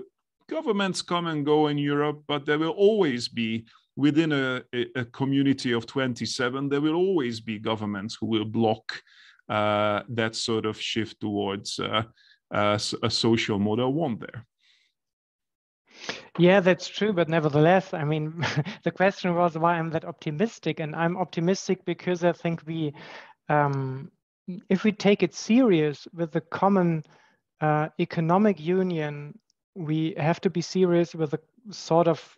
governments come and go in Europe, but there will always be, within a community of 27, there will always be governments who will block that sort of shift towards a social model, won't there? Yeah, that's true. But nevertheless, I mean, the question was why I'm that optimistic. And I'm optimistic because I think if we take it serious with the common economic union, we have to be serious with a sort of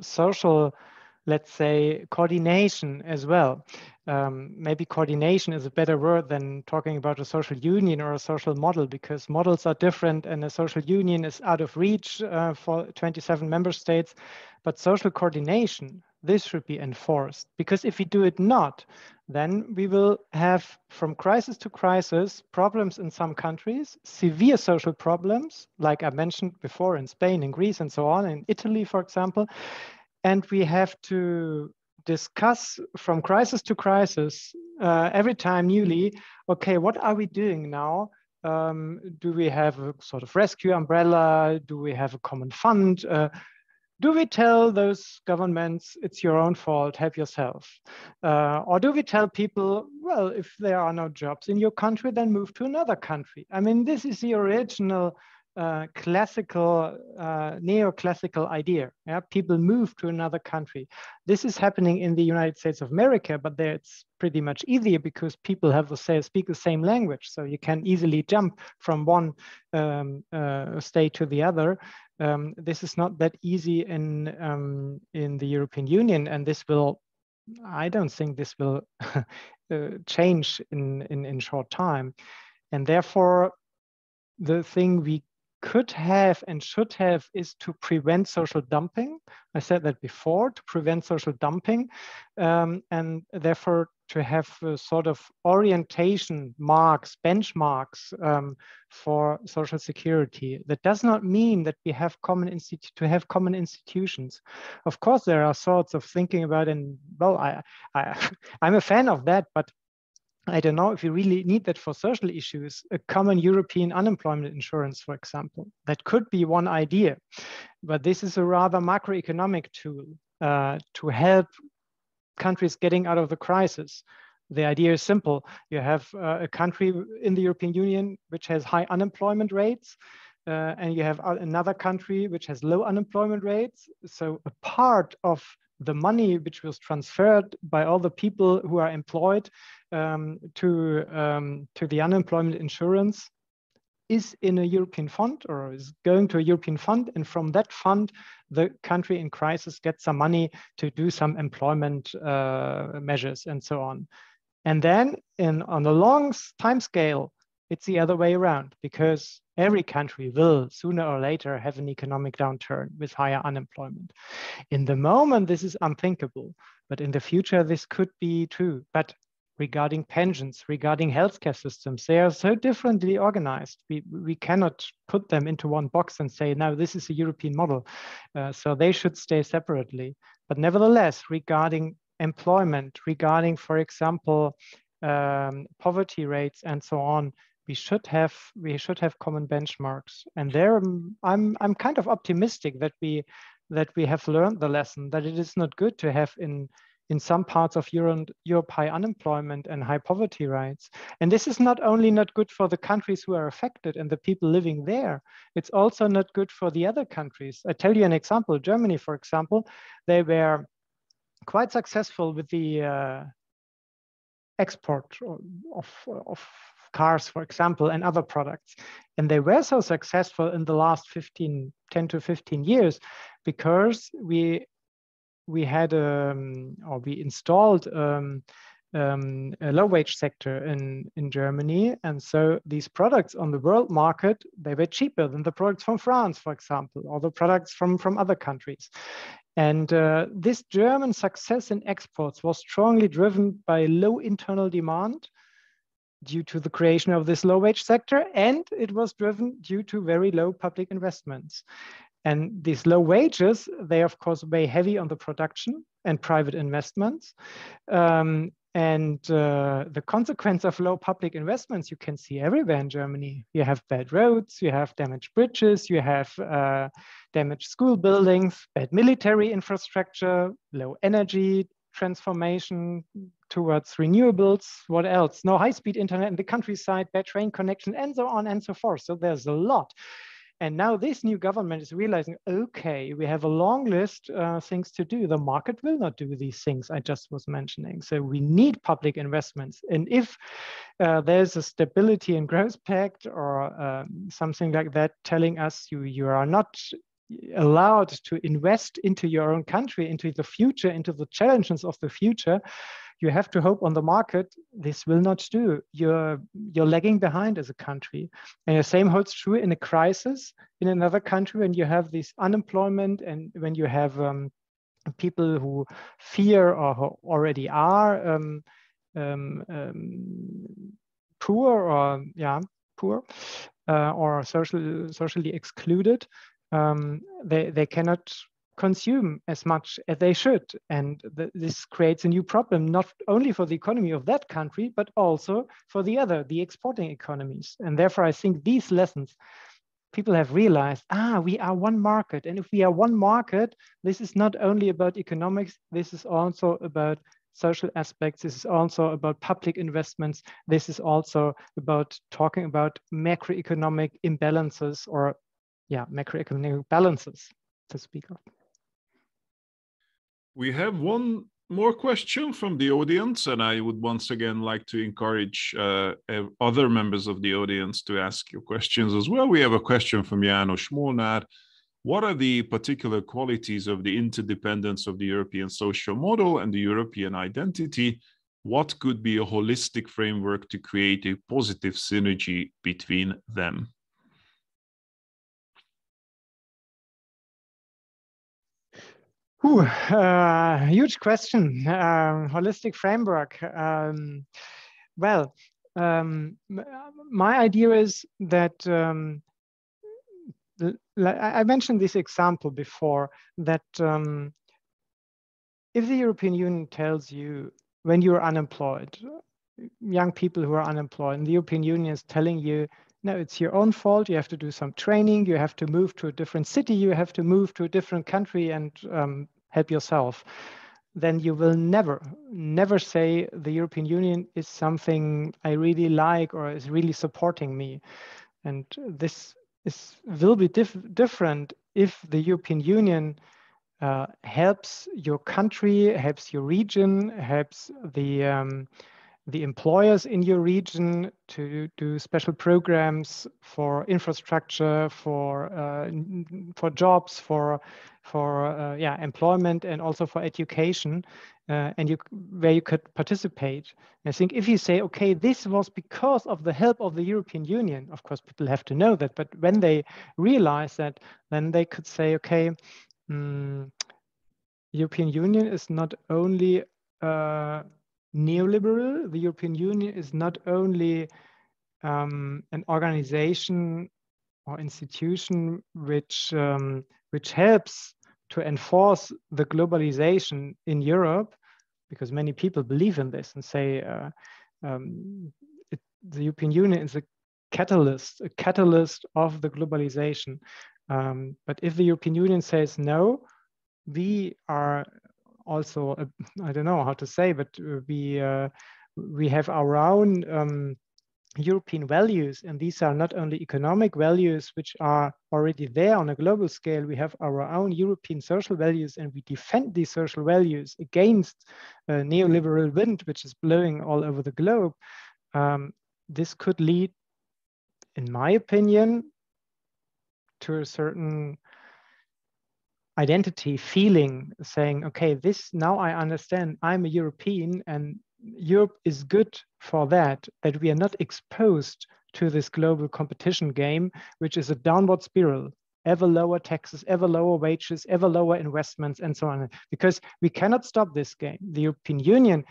social, let's say, coordination as well. Maybe coordination is a better word than talking about a social union or a social model, because models are different and a social union is out of reach for 27 member states. But social coordination, this should be enforced, because if we do it not, then we will have, from crisis to crisis, problems in some countries, severe social problems, like I mentioned before in Spain, in Greece, and so on, in Italy, for example. And we have to discuss from crisis to crisis every time newly, okay, what are we doing now? Do we have a sort of rescue umbrella? Do we have a common fund? Do we tell those governments, it's your own fault, help yourself? Or do we tell people, well, if there are no jobs in your country, then move to another country? I mean, this is the original classical, neoclassical idea. Yeah? People move to another country. This is happening in the United States of America, but there it's pretty much easier because people have speak the same language. So you can easily jump from one state to the other. This is not that easy in the European Union, and this will, I don't think this will change in short time. And therefore, the thing we could have and should have is to prevent social dumping. I said that before, to prevent social dumping, and therefore to have a sort of orientation marks, benchmarks for social security. That does not mean that we have common institutions. Of course, there are sorts of thinking about, and well, I'm a fan of that, but I don't know if you really need that for social issues. A common European unemployment insurance, for example, that could be one idea, but this is a rather macroeconomic tool to help countries getting out of the crisis. The idea is simple. You have a country in the European Union which has high unemployment rates, and you have another country which has low unemployment rates. So a part of the money which was transferred by all the people who are employed to the unemployment insurance is in a European fund, or is going to a European fund. And from that fund, the country in crisis gets some money to do some employment measures and so on. And then on a long time scale, it's the other way around, because every country will sooner or later have an economic downturn with higher unemployment. In the moment, this is unthinkable, but in the future, this could be true. But regarding pensions, regarding healthcare systems, they are so differently organized. We cannot put them into one box and say, no, this is a European model. So they should stay separately. But nevertheless, regarding employment, regarding, for example, poverty rates and so on, we should have common benchmarks. And there, I'm kind of optimistic that we have learned the lesson that it is not good to have in some parts of Europe high unemployment and high poverty rates. And this is not only not good for the countries who are affected and the people living there, it's also not good for the other countries. I tell you an example. Germany, for example, they were quite successful with the export of cars, for example, and other products. And they were so successful in the last 10 to 15 years because we had or we installed a low wage sector in Germany. And so these products on the world market, they were cheaper than the products from France, for example, or the products from other countries. And this German success in exports was strongly driven by low internal demand due to the creation of this low wage sector, and it was driven due to very low public investments. And these low wages, they of course weigh heavy on the production and private investments. The consequence of low public investments you can see everywhere in Germany. You have bad roads, you have damaged bridges, you have damaged school buildings, bad military infrastructure, low energy transformation towards renewables. What else? No high-speed internet in the countryside, bad train connection, and so on and so forth. So there's a lot. And now this new government is realizing, okay, we have a long list of things to do. The market will not do these things I just was mentioning. So we need public investments. And if there's a stability and growth pact or something like that telling us you are not allowed to invest into your own country, into the future, into the challenges of the future, you have to hope on the market. This will not do. You're lagging behind as a country. And the same holds true in a crisis in another country when you have this unemployment and when you have people who fear or who already are poor or socially excluded. They cannot consume as much as they should. And this creates a new problem, not only for the economy of that country, but also for the exporting economies. And therefore, I think these lessons, people have realized, we are one market. And if we are one market, this is not only about economics, this is also about social aspects. This is also about public investments. This is also about talking about macroeconomic imbalances or macroeconomic balances, to speak of. We have one more question from the audience, and I would once again like to encourage other members of the audience to ask your questions as well. We have a question from János Molnár. What are the particular qualities of the interdependence of the European social model and the European identity? What could be a holistic framework to create a positive synergy between them? Huge question. Holistic framework. My idea is that I mentioned this example before, that if the European Union tells you when you're unemployed, young people who are unemployed, and the European Union is telling you, no, it's your own fault. You have to do some training. You have to move to a different city. You have to move to a different country and help yourself. Then you will never say the European Union is something I really like or is really supporting me. And this will be different if the European Union helps your country, helps your region, helps the employers in your region to do special programs for infrastructure, for jobs, for employment, and also for education. and where you could participate. I think if you say, okay, this was because of the help of the European Union, of course, people have to know that, but when they realize that, then they could say, okay, the European Union is not only neoliberal, the European Union is not only an organization or institution which helps to enforce the globalization in Europe, because many people believe in this and say the European Union is a catalyst of the globalization. But if the European Union says no, we are also, I don't know how to say, but we have our own European values, and these are not only economic values which are already there on a global scale. We have our own European social values, and we defend these social values against neoliberal wind which is blowing all over the globe. This could lead, in my opinion, to a certain identity feeling, saying, okay, this now I understand, I'm a European, and Europe is good for that we are not exposed to this global competition game, which is a downward spiral, ever lower taxes, ever lower wages, ever lower investments, and so on. Because we cannot stop this game. The European Union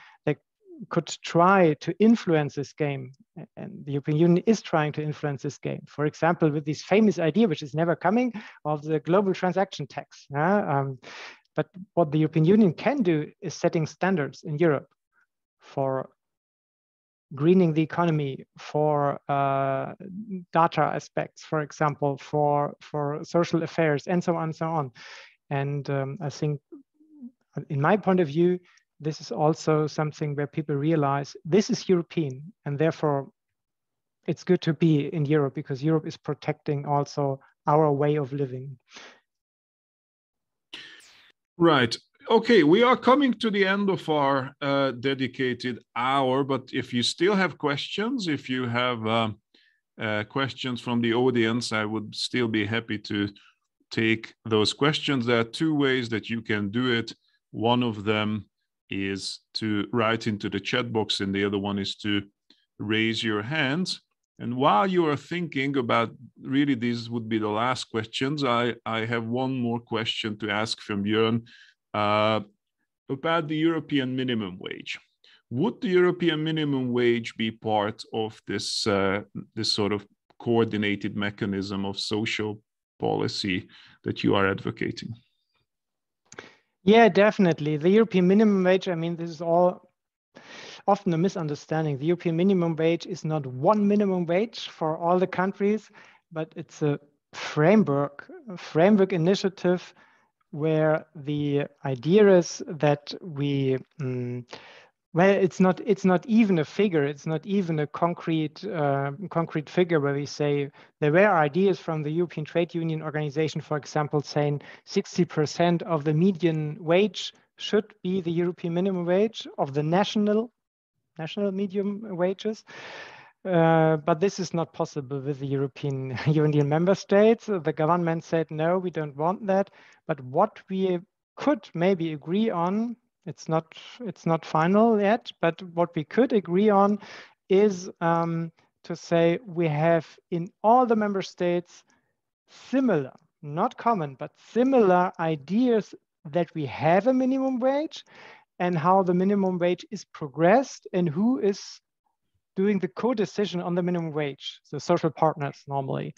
could try to influence this game, and the European Union is trying to influence this game. For example, with this famous idea, which is never coming, of the global transaction tax. But what the European Union can do is setting standards in Europe for greening the economy, for data aspects, for example, for social affairs, and so on and so on. And I think, in my point of view, this is also something where people realize this is European, and therefore it's good to be in Europe, because Europe is protecting also our way of living. Right. Okay, we are coming to the end of our dedicated hour, but if you still have questions, if you have questions from the audience, I would still be happy to take those questions. There are two ways that you can do it. One of them is to write into the chat box, and the other one is to raise your hand. And while you are thinking about, really these would be the last questions, I have one more question to ask from Björn about the European minimum wage. Would the European minimum wage be part of this sort of coordinated mechanism of social policy that you are advocating? Yeah, definitely. The European minimum wage, I mean, this is all often a misunderstanding. The European minimum wage is not one minimum wage for all the countries, but it's a framework initiative where the idea is that we, well, it's not even a figure. It's not even a concrete figure where we say there were ideas from the European Trade Union Organization, for example, saying 60% of the median wage should be the European minimum wage of the national medium wages. But this is not possible with the European Union member states. The government said, no, we don't want that. But what we could maybe agree on, it's not final yet, but what we could agree on is to say we have in all the member states similar, not common, but similar ideas that we have a minimum wage and how the minimum wage is progressed and who is doing the co-decision on the minimum wage, the social partners normally,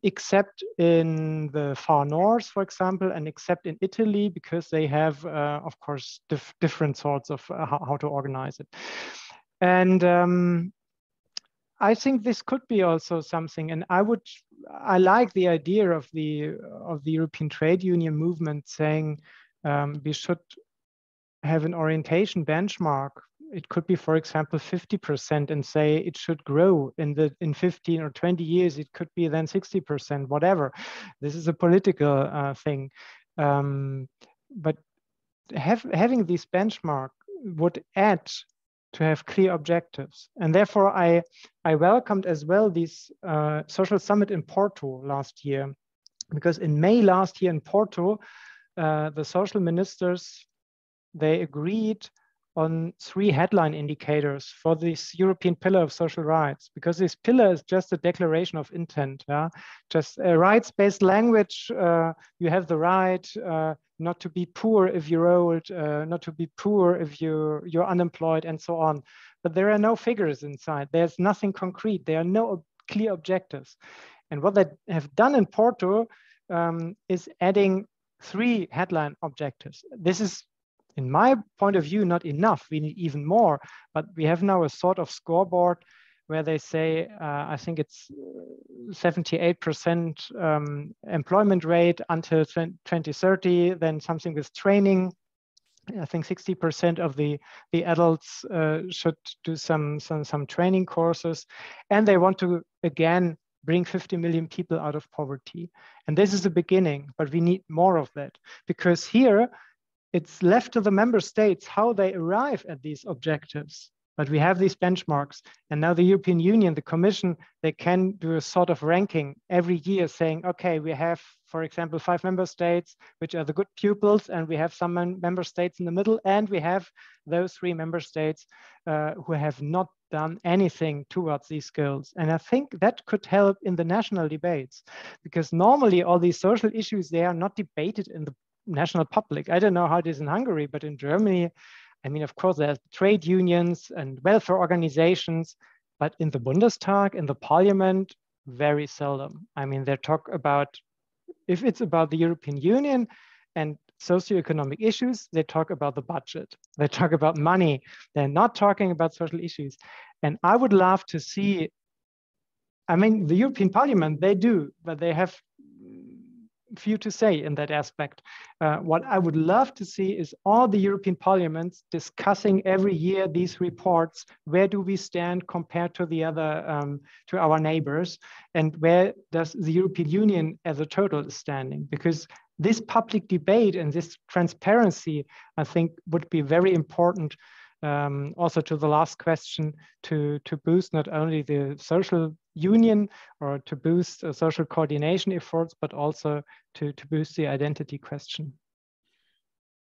except in the far north, for example, and except in Italy, because they have, of course, different sorts of how to organize it. And I think this could be also something, and I like the idea of the European trade union movement saying we should have an orientation benchmark. It could be, for example, 50% and say it should grow in 15 or 20 years. It could be then 60%, whatever. This is a political thing. But having this benchmark would add to have clear objectives. And therefore, I welcomed as well this social summit in Porto last year, because in May last year in Porto, the social ministers they agreed on 3 headline indicators for this European pillar of social rights, because this pillar is just a declaration of intent, just a rights-based language. You have the right not to be poor if you're old, not to be poor if you're unemployed, and so on. But there are no figures inside. There's nothing concrete. There are no clear objectives. And what they have done in Porto is adding 3 headline objectives. This is, in my point of view, not enough. We need even more. But we have now a sort of scoreboard where they say, I think it's 78% employment rate until 2030, then something with training. I think 60% of the adults should do some training courses. And they want to, again, bring 50 million people out of poverty. And this is the beginning, but we need more of that. Because here, it's left to the member states how they arrive at these objectives. But we have these benchmarks. And now the European Union, the Commission, they can do a sort of ranking every year saying, okay, we have, for example, 5 member states, which are the good pupils, and we have some member states in the middle, and we have those 3 member states who have not done anything towards these goals. And I think that could help in the national debates, because normally all these social issues, they are not debated in the national public. I don't know how it is in Hungary, but in Germany, I mean, of course, there's trade unions and welfare organizations, but in the Bundestag, in the parliament, very seldom. I mean, they talk about, if it's about the European Union and socioeconomic issues, they talk about the budget. They talk about money. They're not talking about social issues. And I would love to see, I mean, the European Parliament, they do, but they have few to say in that aspect. What I would love to see is all the European parliaments discussing every year these reports. Where do we stand compared to the other, to our neighbors? And where does the European Union as a total is standing? Because this public debate and this transparency, I think, would be very important. Also to the last question, to boost not only the social union or to boost social coordination efforts, but also to boost the identity question.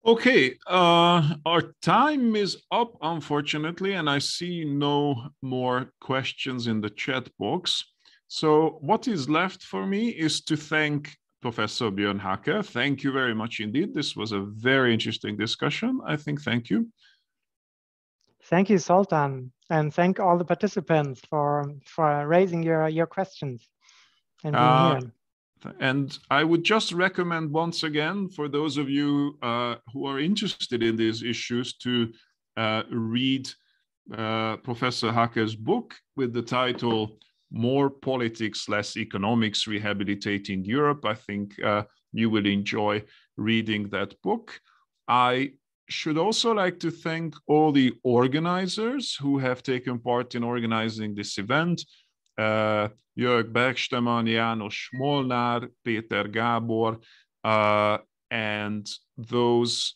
Okay, our time is up, unfortunately, and I see no more questions in the chat box. So what is left for me is to thank Professor Björn Hacker. Thank you very much indeed. This was a very interesting discussion, I think. Thank you. Thank you, Sultan, and thank all the participants for raising your questions and being here. And I would just recommend once again, for those of you who are interested in these issues, to read Professor Hacker's book with the title More Politics, Less Economics, Rehabilitating Europe. I think you will enjoy reading that book. I should also like to thank all the organizers who have taken part in organizing this event. Jörg Bergstemann, János Molnár, Péter Gábor, and those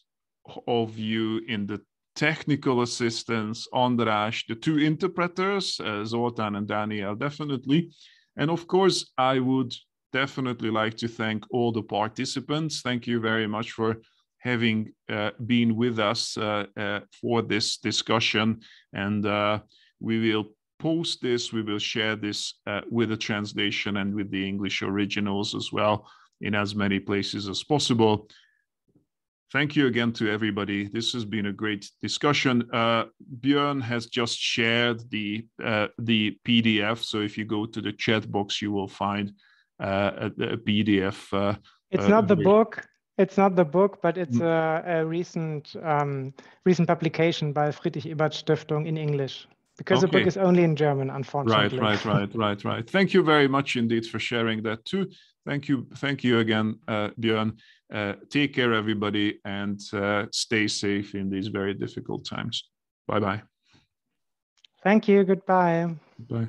of you in the technical assistance, András, the 2 interpreters, Zoltán and Daniel, definitely. And of course, I would definitely like to thank all the participants. Thank you very much for having been with us for this discussion. And we will post this, we will share this with the translation and with the English originals as well in as many places as possible. Thank you again to everybody. This has been a great discussion. Björn has just shared the PDF. So if you go to the chat box, you will find a PDF. It's not the book. It's not the book, but it's a recent publication by Friedrich Ebert Stiftung in English, because the book is only in German, unfortunately. Right. Thank you very much indeed for sharing that too. Thank you again, Björn. Take care, everybody, and stay safe in these very difficult times. Bye-bye. Thank you. Goodbye. Bye.